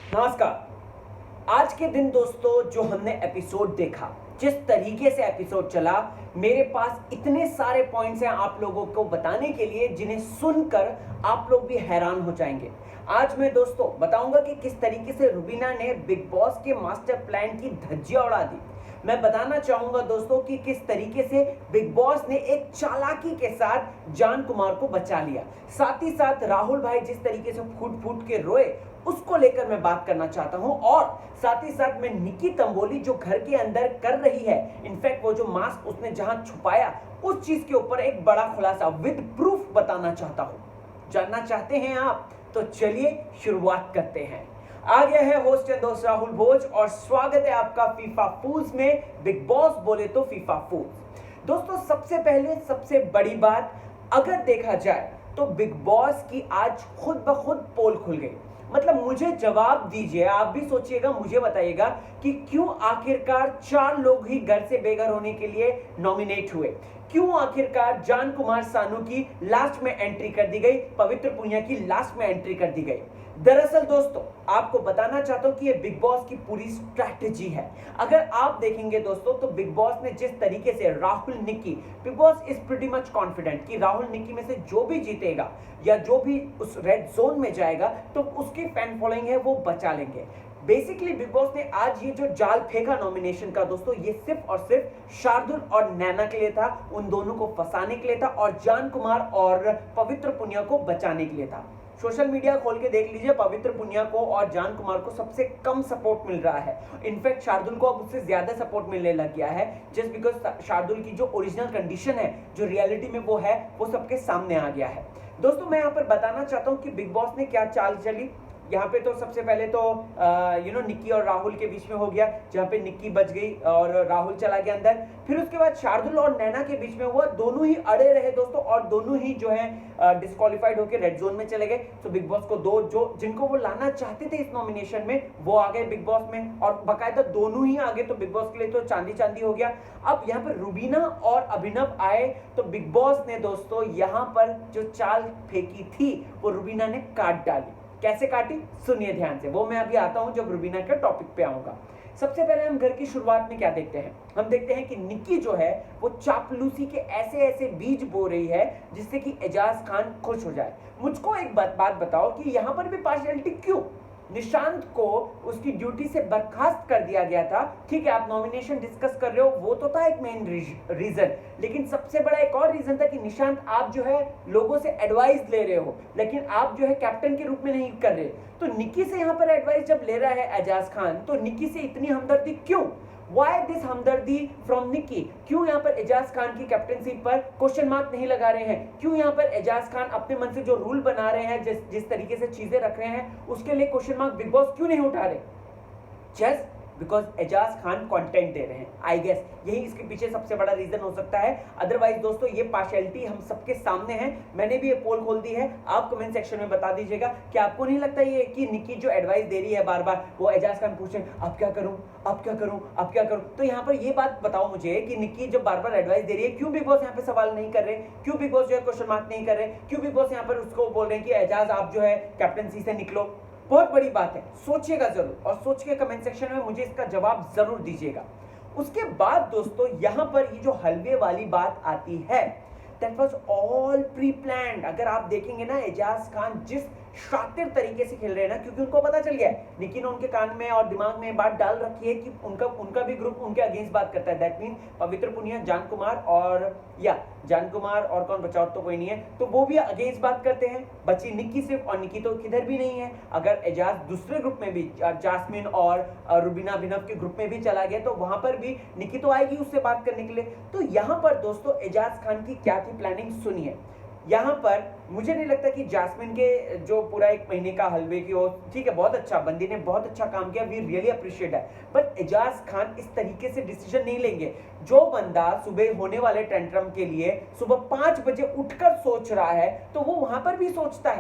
नमस्कार। आज के दिन दोस्तों जो हमने एपिसोड देखा, जिस तरीके से एपिसोड चला, मेरे पास इतने सारे पॉइंट्स हैं आप लोगों को बताने के लिए जिन्हें सुनकर आप लोग भी हैरान हो जाएंगे। आज मैं दोस्तों बताऊंगा कि किस तरीके से रुबीना ने बिग बॉस के मास्टर प्लान की धज्जियां उड़ा दी। मैं बताना चाहूंगा दोस्तों कि किस तरीके से बिग बॉस ने एक चालाकी के साथ जान कुमार को बचा लिया। साथ ही साथ राहुल भाई जिस तरीके से फूट फूट के रोए, उसको लेकर मैं बात करना चाहता हूं। और साथ ही साथ मैं निकी तंबोली जो घर के अंदर कर रही है, इनफैक्ट वो जो मास्क उसने जहां छुपाया, उस चीज के ऊपर एक बड़ा खुलासा विद प्रूफ बताना चाहता हूं। जानना चाहते हैं आप? तो चलिए शुरुआत करते हैं। आ गया है होस्ट एंड दोस्त राहुल भोज और स्वागत है आपका फीफा फूल्स में। बिग बॉस बोले तो फीफा फूल्स। दोस्तों सबसे पहले सबसे बड़ी बात अगर देखा जाए तो बिग बॉस की आज खुद ब खुद पोल खुल गई। मतलब मुझे जवाब दीजिए, आप भी सोचिएगा, मुझे बताइएगा कि क्यों आखिरकार 4 लोग ही घर से बेघर होने के लिए नॉमिनेट हुए। क्यों आखिरकार जान कुमार सानू की लास्ट में एंट्री कर दी गई, पवित्र पुनिया की लास्ट में एंट्री कर दी गई। दरअसल दोस्तों आपको बताना चाहता हूं कि ये बिग बॉस की पूरी स्ट्रैटेजी है। अगर आप देखेंगे दोस्तों तो बिग बॉस ने जिस तरीके से Rahul Nikki, Bigg Boss is pretty much confident कि राहुल निकी में से जो भी जीतेगा या जो भी उस रेड जोन में जाएगा तो उसकी फैन फॉलोइंग है वो बचा लेंगे। बेसिकली बिग बॉस ने आज ये जो जाल फेंका नॉमिनेशन का दोस्तों, ये सिर्फ और सिर्फ शार्दुल और नैना के लिए था, उन दोनों को फंसाने के लिए था और जान कुमार और पवित्र पुनिया को बचाने के लिए था। सोशल मीडिया खोल के देख लीजिए, पवित्र पुनिया को और जान कुमार को सबसे कम सपोर्ट मिल रहा है। इनफैक्ट शार्दुल को अब उससे ज्यादा सपोर्ट मिलने लग गया है, जस्ट बिकॉज शार्दुल की जो ओरिजिनल कंडीशन है, जो रियलिटी में वो है, वो सबके सामने आ गया है। दोस्तों मैं यहाँ पर बताना चाहता हूँ कि बिग बॉस ने क्या चाल चली। यहाँ पे तो सबसे पहले तो निक्की और राहुल के बीच में हो गया, जहाँ पे निक्की बच गई और राहुल चला गया अंदर। फिर उसके बाद शार्दुल और नैना के बीच में हुआ, दोनों ही अड़े रहे दोस्तों और दोनों ही जो है डिस्क्वालीफाइड होकर रेड जोन में चले गए। तो बिग बॉस को दो जो जिनको वो लाना चाहते थे इस नॉमिनेशन में, वो आ गए बिग बॉस में और बाकायदा दोनों ही आ गए। तो बिग बॉस के लिए तो चांदी चांदी हो गया। अब यहाँ पर रुबीना और अभिनव आए तो बिग बॉस ने दोस्तों यहाँ पर जो चाल फेंकी थी वो रुबीना ने काट डाली। कैसे काटी सुनिए ध्यान से, वो मैं अभी आता हूं जब रुबीना के टॉपिक पे आऊंगा। सबसे पहले हम घर की शुरुआत में क्या देखते हैं, हम देखते हैं कि निक्की जो है वो चापलूसी के ऐसे ऐसे बीज बो रही है जिससे कि एजाज खान खुश हो जाए। मुझको एक बात बताओ कि यहां पर भी पार्शियलिटी क्यों? निशांत को उसकी ड्यूटी से बर्खास्त कर दिया गया था, ठीक है, आप नॉमिनेशन डिस्कस कर रहे हो, वो तो था एक मेन रीजन, लेकिन सबसे बड़ा एक और रीजन था कि निशांत आप जो है लोगों से एडवाइस ले रहे हो, लेकिन आप जो है कैप्टन के रूप में नहीं कर रहे। तो निक्की से यहां पर एडवाइस जब ले रहा है एजाज खान, तो निक्की से इतनी हमदर्दी क्यों? Why this हमदर्दी फ्रॉम निक्की? क्यों यहाँ पर एजाज खान की कैप्टनसी पर क्वेश्चन मार्क नहीं लगा रहे हैं? क्यों यहाँ पर एजाज खान अपने मन से जो रूल बना रहे हैं, जिस तरीके से चीजें रख रहे हैं, उसके लिए क्वेश्चन मार्क बिग बॉस क्यों नहीं उठा रहे? Just because Eijaz Khan content दे रहे हैं। आई गेस यही इसके पीछे सबसे बड़ा रीजन हो सकता है। अदरवाइज दोस्तों ये पार्शियलिटी हम सबके सामने है। मैंने भी ये पोल खोल दी है, आप कमेंट सेक्शन में बता दीजिएगा कि आपको नहीं लगता ये कि निक्की जो एडवाइस दे रही है बार बार, वो एजाज खान पूछे अब क्या करूं, अब क्या करूं, अब क्या करूं? तो यहाँ पर ये बात बताओ मुझे कि निक्की जब बार बार एडवाइस दे रही है, क्यों बिग बॉस यहाँ पे सवाल नहीं कर रहे? क्यों बिग बॉस जो है क्वेश्चन मार्क नहीं कर रहे? क्यों बिग बॉस यहाँ पर उसको बोल रहे हैं कि एजाज आप जो है कैप्टनसी से निकलो? बहुत बड़ी बात है, सोचिएगा जरूर और सोच के कमेंट सेक्शन में मुझे इसका जवाब जरूर दीजिएगा। उसके बाद दोस्तों यहां पर ये जो हलवे वाली बात आती है, that was all pre planned. अगर आप देखेंगे ना, एजाज खान जिस शातिर तरीके से खेल रहे हैं ना, क्योंकि उनको पता चल गया है, लेकिन उनके कान में और दिमाग में बात डाल रखी है कि उनका भी ग्रुप उनके अगेंस्ट बात करता है। दैट मीन पवित्र पुनिया, जान कुमार और कौन बचाओ तो कोई नहीं है, तो वो भी अगेंस्ट बात करते हैं। बची निक्की सिर्फ, और निक्की तो किधर भी नहीं है। अगर एजाज दूसरे ग्रुप में भी जास्मिन और रुबीना अभिनव के ग्रुप में भी चला गया तो वहां पर भी निक्की तो आएगी उससे बात करने के लिए। तो यहां पर दोस्तों एजाज खान की क्या थी प्लानिंग सुनिए। यहाँ पर मुझे नहीं लगता कि जास्मिन के जो पूरा 1 महीने का हलवे की हो, ठीक है, बहुत अच्छा, बंदी ने बहुत अच्छा काम किया, वी रियली अप्रिशिएट है, बट एजाज खान इस तरीके से डिसीजन नहीं लेंगे। जो बंदा सुबह होने वाले टेंट्रम के लिए सुबह 5 बजे उठकर सोच रहा है, तो वो वहां पर भी सोचता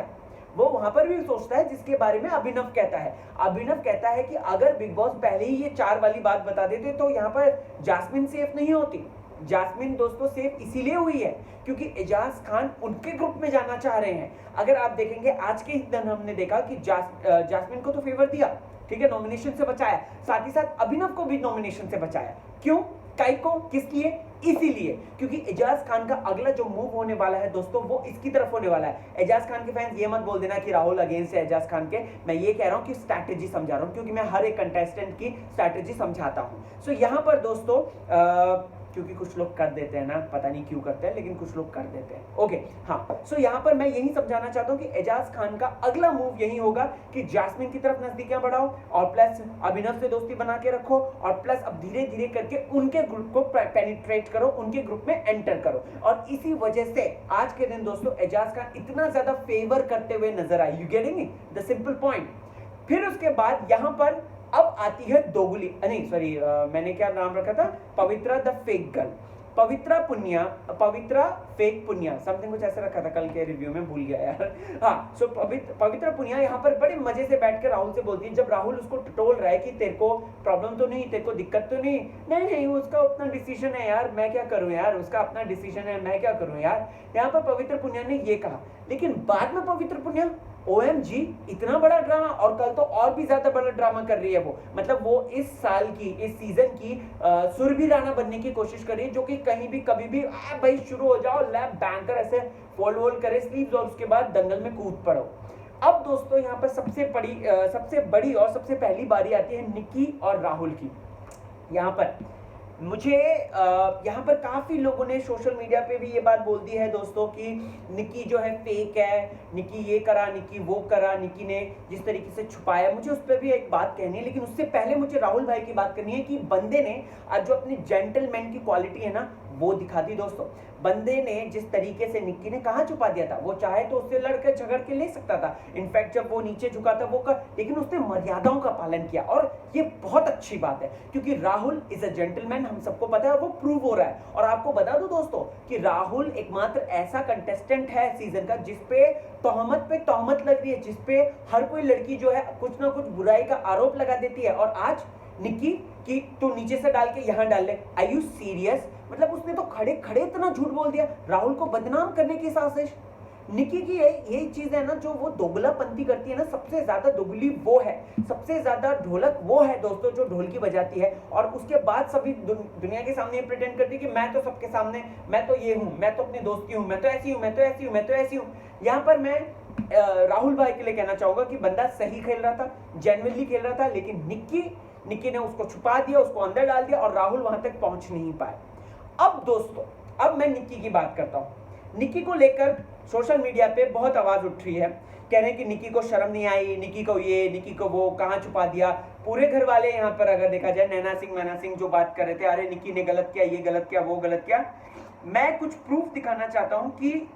है, जिसके बारे में अभिनव कहता है। अभिनव कहता है कि अगर बिग बॉस पहले ही ये 4 वाली बात बता देते तो यहाँ पर जास्मिन सेफ नहीं होती। जास्मिन दोस्तों सेफ इसीलिए हुई है क्योंकि एजाज खान उनके ग्रुप में जाना चाह रहे हैं। अगर आप देखेंगे आज के ही दिन हमने देखा कि जास्मिन को तो फेवर दिया, ठीक है, नॉमिनेशन से बचाया, साथ ही साथ अभिनव को भी नॉमिनेशन से बचाया। क्यों, काई को, किस लिए? इसीलिए क्योंकि एजाज खान का अगला जो मूव होने वाला है दोस्तों वो इसकी तरफ होने वाला है। एजाज खान के फैंस ये मत बोल देना कि राहुल अगेंस्ट है एजाज खान के, मैं ये कह रहा हूं कि स्ट्रैटेजी समझा रहा हूं, क्योंकि मैं हर एक कंटेस्टेंट की स्ट्रैटेजी समझाता हूं। सो यहां पर दोस्तों क्योंकि कुछ लोग कर देते हैं ना, पता नहीं क्यों करते हैं, लेकिन कुछ लोग कर देते हैं। ओके, हाँ, सो यहाँ पर मैं यही समझाना चाहता हूँ कि एजाज खान का अगला मूव यही होगा कि जैस्मिन की तरफ नजदीकियां बढ़ाओ और प्लस अभिनव से दोस्ती बना के रखो और प्लस अब धीरे धीरे करके उनके ग्रुप को पेनिट्रेट करो, उनके ग्रुप में एंटर करो। और इसी वजह से आज के दिन दोस्तों एजाज खान इतना ज्यादा फेवर करते हुए नजर आए। You getting the simple point. फिर उसके बाद यहां पर अब आती है दोगुली, नहीं सॉरी, मैंने क्या नाम रखा था, Pavitra the fake girl, Pavitra fake Punia, something कुछ ऐसा रखा था कल के रिव्यू में, भूल गया यार। हाँ, सो पवित्रा पुनिया यहाँ पर बड़े मजे से बैठकर राहुल से बोलती है, जब राहुल उसको टटोल रहा है कि तेरे को प्रॉब्लम तो नहीं, तेरे को दिक्कत तो नहीं, नहीं उसका अपना डिसीजन है यार, मैं क्या करूं यार, उसका अपना डिसीजन है, मैं क्या करूं यार। यहाँ पर पवित्र पुनिया ने ये कहा, लेकिन बाद में पवित्र पुनिया OMG इतना बड़ा ड्रामा, और कल तो और भी ज्यादा बड़ा ड्रामा कर रही है वो, मतलब वो इस साल की, इस सीजन की सुरभि राणा बनने की कोशिश कर रही है, जो कि कहीं भी कभी भी भाई शुरू हो जाओ, लैब बैंकर ऐसे फोल्ड करे स्लीव्स और उसके बाद दंगल में कूद पड़ो। अब दोस्तों यहाँ पर सबसे बड़ी और सबसे पहली बारी आती है निक्की और राहुल की। यहाँ पर मुझे यहाँ पर काफी लोगों ने सोशल मीडिया पे भी ये बात बोल दी है दोस्तों कि निक्की जो है फेक है, निक्की ये करा, निक्की वो करा, निक्की ने जिस तरीके से छुपाया। मुझे उस पर भी एक बात कहनी है, लेकिन उससे पहले मुझे राहुल भाई की बात करनी है कि बंदे ने आज जो अपनी जेंटलमैन की क्वालिटी है ना वो दिखा दी दोस्तों। बंदे ने जिस तरीके से निक्की ने कहाँ छुपा दिया था, वो चाहे तो उससे लड़कर झगड़ के ले सकता था, इनफैक्ट जब वो नीचे झुका था वो लेकिन उसने मर्यादाओं का पालन किया, और ये बहुत अच्छी बात है क्योंकि राहुल इज अ जेंटलमैन, हम सबको पता है, वो प्रूव हो रहा है। और आपको बता दूं दोस्तों कि राहुल एकमात्र ऐसा कंटेस्टेंट है सीजन का जिसपे तोहमत पे तोहमत लग रही है, जिसपे हर कोई लड़की जो है कुछ ना कुछ बुराई का आरोप लगा देती है। और आज निक्की की तो नीचे से डाल के यहां डाल ले, आर यू सीरियस? मतलब उसने तो खड़े खड़े इतना झूठ बोल दिया राहुल को बदनाम करने की साजिश। निक्की की यही चीज है ना जो वो दोगलापंती करती है ना, सबसे ज्यादा दोगली वो है, सबसे ज्यादा ढोलक वो है दोस्तों जो ढोल की बजाती है, और उसके बाद सभी दुनिया के सामने प्रिटेंड करती है कि मैं तो सबके सामने, मैं तो ये हूं, मैं तो अपने दोस्त की हूं, मैं तो ऐसी हूं, मैं तो ऐसी हूं, मैं तो ऐसी हूं। यहां पर मैं राहुल भाई के लिए कहना चाहूंगा कि बंदा सही खेल रहा था, जेन्युइनली खेल रहा था, लेकिन निक्की ने उसको छुपा दिया, उसको अंदर डाल दिया और राहुल वहां तक पहुंच नहीं पाए। अब दोस्तों अब मैं निक्की की बात करता हूं। निक्की को लेकर सोशल मीडिया पे बहुत आवाज उठ रही है, कह रहे हैं कि निक्की को शर्म नहीं आई, निक्की को ये, निक्की को वो, कहां छुपा दिया। पूरे घर वाले यहाँ पर अगर देखा जाए, नैना सिंह जो बात कर रहे थे, अरे निक्की ने गलत किया, ये गलत किया, वो गलत किया। मैं कुछ प्रूफ दिखाना चाहता हूं कि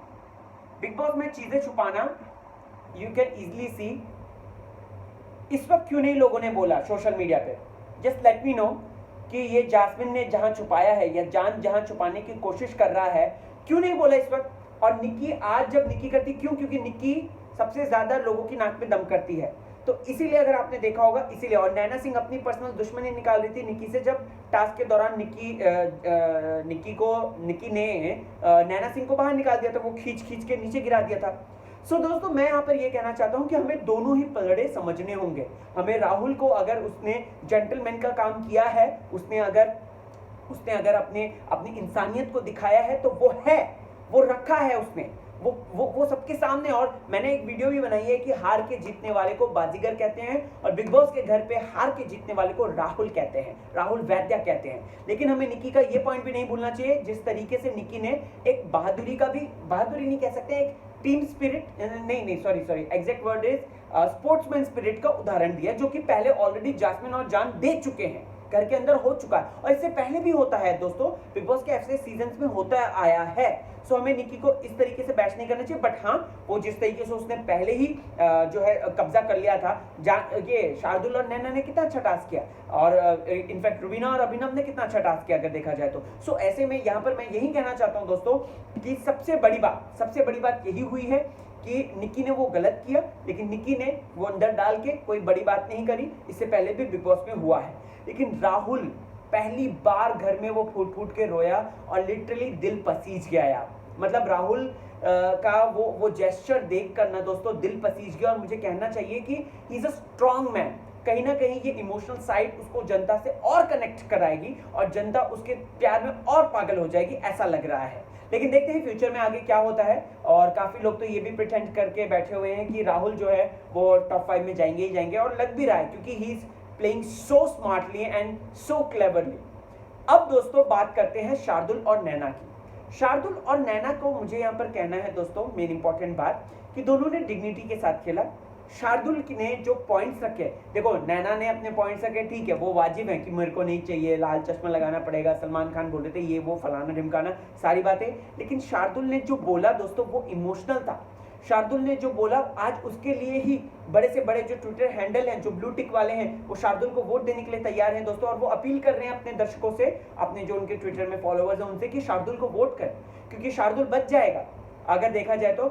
बिग बॉस में चीजें छुपाना, यू कैन इजिली सी, इस वक्त क्यों नहीं लोगों ने बोला सोशल मीडिया पे। जस्ट लेट मी नो कि ये जैस्मिन ने जहां छुपाया है या जान जहां छुपाने की कोशिश कर रहा है, क्यों नहीं बोला इस वक्त। और निक्की आज जब निक्की करती, क्यों? क्योंकि निक्की सबसे ज्यादा लोगों की नाक में दम करती है, तो इसीलिए अगर आपने देखा होगा इसीलिए। और नैना सिंह अपनी पर्सनल दुश्मनी निकाल रही थी निक्की से, जब टास्क के दौरान निक्की ने नैना सिंह को बाहर निकाल दिया था, वो खींच के नीचे गिरा दिया था। सो दोस्तों मैं यहाँ पर ये कहना चाहता हूँ कि हमें दोनों ही पलड़े समझने होंगे। हमें राहुल को, अगर उसने जेंटलमैन का काम किया है, उसने अगर अपनी इंसानियत को दिखाया है, तो वो रखा है उसने, वो सबके सामने। और मैंने एक वीडियो भी बनाई है कि हार के जीतने वाले को बाजीगर कहते हैं, और बिग बॉस के घर पे हार के जीतने वाले को राहुल कहते हैं, राहुल वैद्या कहते हैं। लेकिन हमें निक्की का ये पॉइंट भी नहीं भूलना चाहिए, जिस तरीके से निक्की ने एक बहादुरी नहीं कह सकते, एक टीम स्पिरिट, नहीं sorry exact word is sportsman spirit का उदाहरण दिया, जो कि पहले ऑलरेडी जैस्मिन और जान दे चुके हैं, घर के अंदर हो चुका है, और इससे पहले भी होता है दोस्तों, बिग बॉस के ऐसे सीजन्स में होता आया है। सो हमें निक्की को इस तरीके से बैश नहीं करना चाहिए। बट हाँ, वो जिस तरीके से उसने पहले ही जो है कब्जा कर लिया था, ये शार्दुल और नैना ने कितना अच्छा टास्क किया, और इनफैक्ट रुबीना और अभिनव ने कितना अच्छा टास्क किया अगर देखा जाए तो। सो ऐसे में यहाँ पर मैं यही कहना चाहता हूँ दोस्तों कि सबसे बड़ी बात यही हुई है कि निक्की ने वो गलत किया, लेकिन निक्की ने वो अंदर डाल के कोई बड़ी बात नहीं करी। इससे पहले भी बिग बॉस में हुआ है। लेकिन राहुल पहली बार घर में वो फूट के रोया और लिटरली दिल पसीज गया यार। मतलब राहुल का वो जेस्चर देख कर ना दोस्तों दिल पसीज गया। और मुझे कहना चाहिए कि he is a strong man, कहीं ना कहीं ये इमोशनल साइड उसको जनता से और कनेक्ट कराएगी और जनता उसके प्यार में और पागल हो जाएगी, ऐसा लग रहा है। लेकिन देखते हैं फ्यूचर में आगे क्या होता है। और काफी लोग तो ये भी प्रिटेंड करके बैठे हुए हैं कि राहुल जो है वो टॉप 5 में जाएंगे ही जाएंगे, और लग भी रहा है क्योंकि he is playing so smartly and so cleverly. अब दोस्तों बात करते हैं शार्दुल और नैना की। शार्दुल और नैना को मुझे यहाँ पर कहना है दोस्तों, मेन इंपॉर्टेंट बात कि दोनों ने डिग्निटी के साथ खेला। शार्दुल ने जो पॉइंट्स रखे, देखो नैना ने अपने पॉइंट्स रखे, ठीक है वो वाजिब है कि मेरे को नहीं चाहिए, लाल चश्मा लगाना पड़ेगा, सलमान खान बोल रहे थे ये वो फलाना ढिमकाना सारी बातें, लेकिन शार्दुल ने जो बोला दोस्तों वो इमोशनल था। शार्दुल ने जो बोला, आज उसके लिए ही बड़े से बड़े जो ट्विटर हैंडल हैं, जो ब्लू टिक वाले हैं, वो शार्दुल को वोट देने के लिए तैयार हैं दोस्तों। और वो अपील कर रहे हैं अपने दर्शकों से, अपने जो उनके ट्विटर में फॉलोअर्स हैं उनसे, कि शार्दुल को वोट करें, क्योंकि शार्दुल बच जाएगा। अगर देखा जाए तो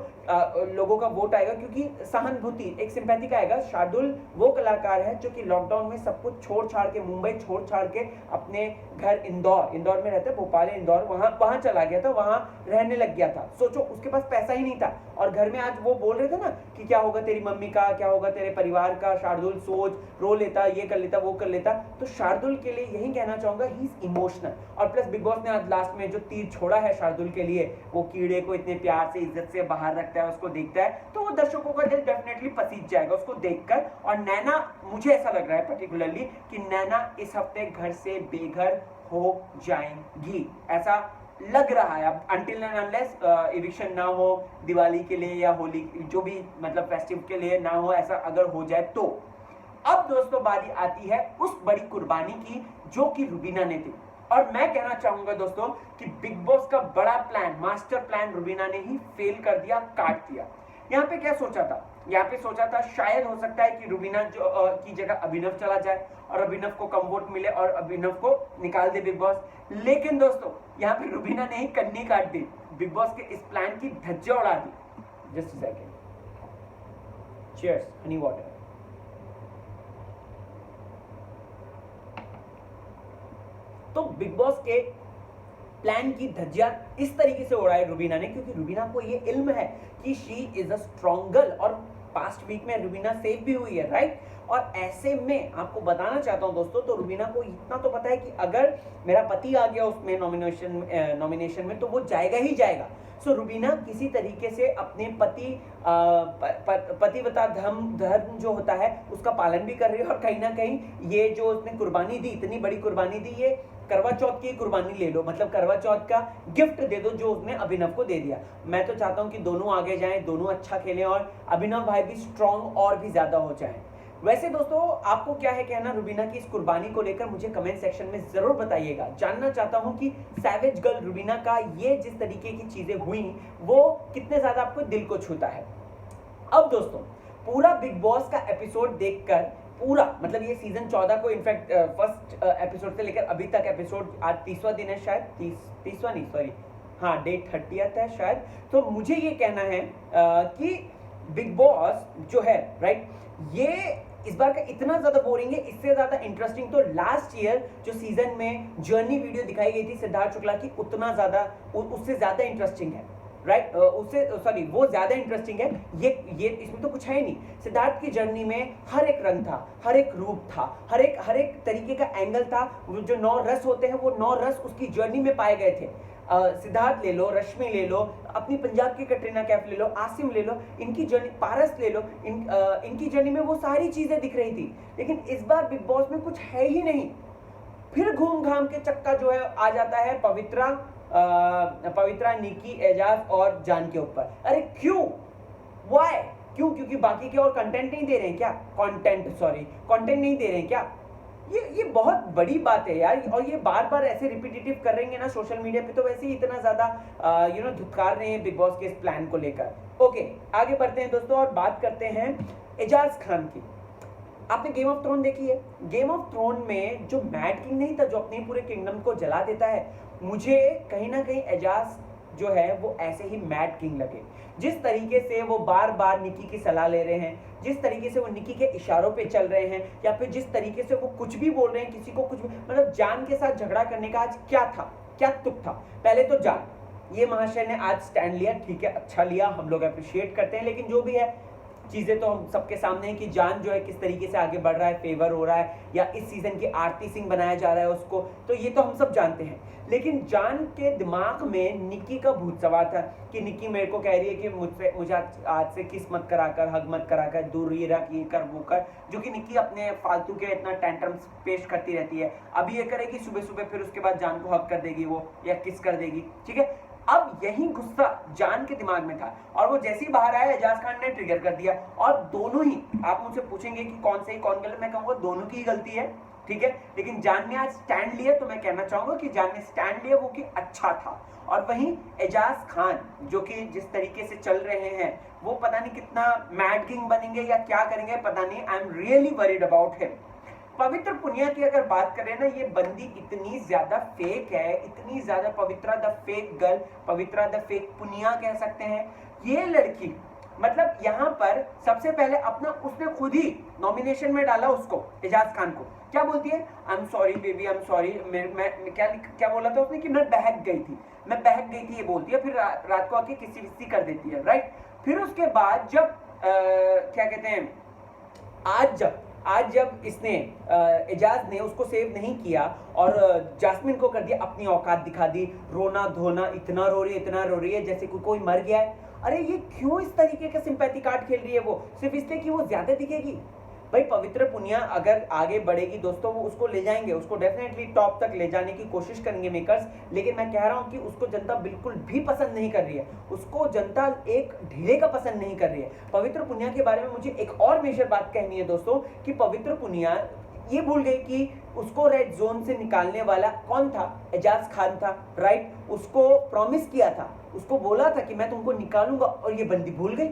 लोगों का वोट आएगा, क्योंकि सहानुभूति, एक सिंपैथी का आएगा। शार्दुल वो कलाकार है जो कि लॉकडाउन में सब कुछ छोड़ छाड़ के, मुंबई छोड़ छाड़ के अपने घर इंदौर में रहता है, भोपाल इंदौर, वहां चला गया था, वहां रहने लग गया था। सोचो उसके पास पैसा ही नहीं था, और घर में आज वो बोल रहे थे ना कि क्या होगा तेरी मम्मी का, क्या होगा तेरे परिवार का। शार्दुल सोच रो लेता, ये कर लेता, वो कर लेता। तो शार्दुल के लिए यही कहना चाहूंगा, ही इज इमोशनल। और प्लस बिग बॉस ने आज लास्ट में जो तीर छोड़ा है शार्दुल के लिए, वो कीड़े को इतने प्यार से इज्जत से बाहर रखता है, उसको देखता है, तो वो दर्शकों का दिल डेफिनेटली पसीज जाएगा उसको देखकर। और नैना, मुझे ऐसा लग रहा है पर्टिकुलरली कि नैना इस हफ्ते घर से बेघर हो जाएंगी, ऐसा लग रहा है। अब अनटिल एंड अनलेस इविक्शन ना हो दिवाली के लिए या होली, जो भी मतलब फेस्टिव के लिए ना हो, ऐसा अगर हो जाए तो। अब दोस्तों बारी आती है उस बड़ी कुर्बानी की जो कि रुबीना ने दी। और मैं कहना चाहूंगा दोस्तों कि बिग बॉस का बड़ा प्लान, मास्टर प्लान रुबीना ने ही फेल कर दिया, काट दिया। यहाँ पे क्या सोचा था? यहाँ पे सोचा था शायद हो सकता है कि रुबीना की जगह अभिनव चला जाए और अभिनव को कम वोट मिले और अभिनव को निकाल दे बिग बॉस। लेकिन दोस्तों यहाँ पे रुबीना ने ही कन्नी काट दी, बिग बॉस के इस प्लान की धज्जियां उड़ा दी। Just a second, cheers, honey water. तो बिग बॉस के प्लान की धज्जियां इस तरीके से उड़ाई रुबीना ने, क्योंकि रुबीना को ये इल्म है कि she is a strong girl, और पास्ट वीक में रुबीना सेफ भी हुई है, राइट। और ऐसे में आपको बताना चाहता हूं दोस्तों, तो रुबीना को इतना तो पता है कि अगर मेरा पति आ गया उसमें नॉमिनेशन में, तो वो जाएगा ही जाएगा। सो रुबीना किसी तरीके से अपने पतिव्रता धर्म जो होता है उसका पालन भी कर रही है। और कहीं ना कहीं ये जो उसने कुर्बानी दी, इतनी बड़ी कुर्बानी दी, ये करवा चौथ की कुर्बानी ले लो, मतलब करवा चौथ का गिफ्ट दे दो जो उसने अभिनव को दे दिया। मैं तो चाहता हूं कि दोनों आगे जाएं, दोनों अच्छा खेलें और अभिनव भाई भी स्ट्रॉन्ग और भी ज्यादा हो जाएं। वैसे दोस्तों आपको क्या है कहना रुबीना की इस कुर्बानी को लेकर, मुझे कमेंट सेक्शन में जरूर बताइएगा। जानना चाहता हूं कि सैवेज गर्ल रुबीना का ये जिस तरीके की चीजें हुई वो कितने ज्यादा आपको दिल को छूता है। अब दोस्तों पूरा बिग बॉस का एपिसोड देखकर, पूरा मतलब ये सीजन 14 को इनफैक्ट फर्स्ट एपिसोड से लेकर अभी तक एपिसोड, आज 30वां दिन है शायद, 30वां नहीं सॉरी, हाँ डेट 30th है शायद। तो मुझे ये कहना है कि बिग बॉस जो है, राइट, ये इस बार का इतना ज्यादा बोरिंग है। इससे ज्यादा इंटरेस्टिंग तो लास्ट ईयर जो सीजन में जर्नी वीडियो दिखाई गई थी सिद्धार्थ शुक्ला की, उतना ज्यादा, उससे ज्यादा इंटरेस्टिंग है, राइट। उससे सॉरी वो ज्यादा इंटरेस्टिंग है। ये इसमें तो कुछ है ही नहीं। सिद्धार्थ की जर्नी में हर एक रंग था, हर एक रूप था, हर एक तरीके का एंगल था। जो 9 रस होते हैं वो 9 रस उसकी जर्नी में पाए गए थे। सिद्धार्थ ले लो, रश्मि ले लो, अपनी पंजाब की कटरीना कैफ ले लो, आसिम ले लो, इनकी जर्नी, पारस ले लो, इनकी जर्नी में वो सारी चीजें दिख रही थी। लेकिन इस बार बिग बॉस में कुछ है ही नहीं। फिर घूम घाम के चक्का जो है आ जाता है पवित्रा, निकी, एजाज और जान के ऊपर। अरे क्यों, वाई, क्यों? क्योंकि बाकी के और कंटेंट नहीं दे रहे हैं क्या? कंटेंट नहीं दे रहे हैं क्या? ये बहुत बड़ी बात है यार। और ये बार बार ऐसे रिपीटेटिव कर रहेंगे ना सोशल मीडिया पे, तो वैसे ही इतना ज्यादा धुतकार रहे हैं बिग बॉस के इस प्लान को लेकर। ओके, आगे बढ़ते हैं दोस्तों और बात करते हैं एजाज खान की। आपने गेम ऑफ थ्रोन देखी है? गेम ऑफ थ्रोन में जो मैड किंग नहीं था, जो अपने पूरे किंगडम को जला देता है, मुझे कहीं ना कहीं एजाज जो है वो ऐसे ही मैड किंग लगे। जिस तरीके से वो बार बार निकी की सलाह ले रहे हैं, जिस तरीके से वो निकी के इशारों पे चल रहे हैं, या फिर जिस तरीके से वो कुछ भी बोल रहे हैं, किसी को कुछ भी, मतलब जान के साथ झगड़ा करने का आज क्या था, क्या तुक था? पहले तो जान, ये महाशय ने आज स्टैंड लिया, ठीक है, अच्छा लिया, हम लोग अप्रिशिएट करते हैं। लेकिन जो भी है, चीजें तो हम सबके सामने है कि जान जो है किस तरीके से आगे बढ़ रहा है, फेवर हो रहा है, या इस सीजन की आरती सिंह बनाया जा रहा है उसको, तो ये तो हम सब जानते हैं। लेकिन जान के दिमाग में निक्की का भूत सवार था कि निक्की मेरे को कह रही है कि मुझे आज से किस मत कराकर, हग मत कराकर, दूर ही रख, ये कर वो कर, जो कि निक्की अपने फालतू के इतना टेंट्रम्स पेश करती रहती है। अभी ये करेगी सुबह सुबह, फिर उसके बाद जान को हग कर देगी वो, या किस कर देगी, ठीक है। अब यही गुस्सा जान के दिमाग में था, और वो जैसे ही बाहर आया एजाज खान ने ट्रिगर कर दिया, और दोनों ही, आप मुझसे पूछेंगे कि कौन सही कौन गलत, मैं कहूंगा दोनों की ही गलती है, ठीक है। लेकिन जान ने आज स्टैंड लिया, तो मैं कहना चाहूंगा कि जान ने स्टैंड लिया वो कि अच्छा था। और वहीं एजाज खान जो कि जिस तरीके से चल रहे हैं, वो पता नहीं कितना मैड किंग बनेंगे या क्या करेंगे पता नहीं। I am really worried about him. पवित्र पुनिया की अगर बात करें ना, ये बंदी इतनी ज्यादा फेक है, इतनी ज्यादा, Pavitra the fake girl, Pavitra the fake Punia कह सकते हैं। ये लड़की मतलब यहाँ पर सबसे पहले अपना उसने खुद ही नॉमिनेशन में डाला उसको, एजाज खान को। क्या बोलती है? I am sorry baby, I am sorry, मैं क्या बोला था उसने कि मैं बहक गई थी, मैं बहक गई थी, ये बोलती है। फिर रात को आके किसी विस्सी कर देती है, राइट। फिर उसके बाद जब क्या कहते हैं, आज जब इसने एजाज ने उसको सेव नहीं किया और जास्मिन को कर दिया, अपनी औकात दिखा दी, रोना धोना, इतना रो रही है जैसे कोई मर गया है। अरे ये क्यों इस तरीके का सिंपैथी कार्ड खेल रही है वो, सिर्फ इसलिए कि वो ज्यादा दिखेगी? भाई पवित्र पुनिया अगर आगे बढ़ेगी दोस्तों, वो उसको ले जाएंगे, उसको डेफिनेटली टॉप तक ले जाने की कोशिश करेंगे मेकर्स। लेकिन मैं कह रहा हूं कि उसको जनता बिल्कुल भी पसंद नहीं कर रही है, उसको जनता एक ढीले का पसंद नहीं कर रही है। पवित्र पुनिया के बारे में मुझे एक और मेजर बात कहनी है दोस्तों, कि पवित्र पुनिया ये भूल गई कि उसको रेड जोन से निकालने वाला कौन था? एजाज खान था, राइट। उसको प्रॉमिस किया था, उसको बोला था कि मैं तुमको निकालूंगा, और ये बंदी भूल गई,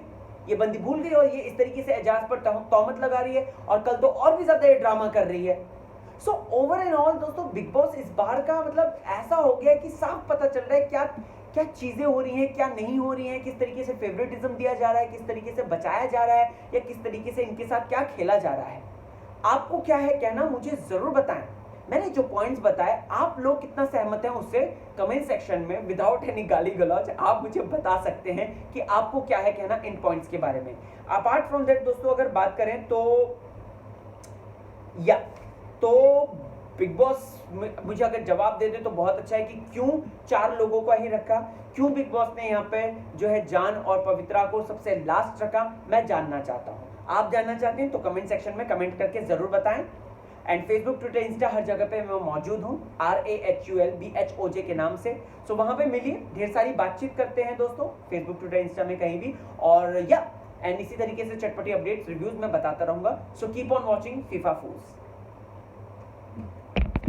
और ये इस तरीके से एजाज पर तोहमत लगा रही है, और कल तो और भी ज्यादा ये ड्रामा कर रही है। सो ओवर एंड ऑल दोस्तों, बिग बॉस इस बार का मतलब ऐसा हो गया कि साफ पता चल रहा है क्या क्या चीजें हो रही हैं, क्या नहीं हो रही हैं, किस तरीके से फेवरेटिज्म दिया जा रहा है, किस तरीके से बचाया जा रहा है, या किस तरीके से इनके साथ क्या खेला जा रहा है। आपको क्या है कहना, मुझे जरूर बताएं। मैंने जो पॉइंट्स बताए, आप लोग कितना सहमत हैं उससे कमेंट सेक्शन में विदाउट एनी गाली गलौज आप मुझे बता सकते हैं कि आपको क्या है कहना इन पॉइंट्स के बारे में। अपार्ट फ्रॉम दैट दोस्तों, अगर बात करें तो बिग बॉस मुझे अगर जवाब दे दे तो बहुत अच्छा है कि क्यों 4 लोगों को ही रखा, क्यों बिग बॉस ने यहाँ पे जो है जान और पवित्रा को सबसे लास्ट रखा, मैं जानना चाहता हूँ। आप जानना चाहते हैं तो कमेंट सेक्शन में कमेंट करके जरूर बताएं। एंड फेसबुक, ट्विटर, इंस्टा, हर जगह पे मैं मौजूद हूँ, RAHULBHOJ के नाम से। सो वहां पे मिलिए, ढेर सारी बातचीत करते हैं दोस्तों, फेसबुक, ट्विटर, इंस्टा में कहीं भी। और एंड इसी तरीके से चटपटी अपडेट्स, रिव्यूज मैं बताता रहूंगा। So keep on watching FIFA foods.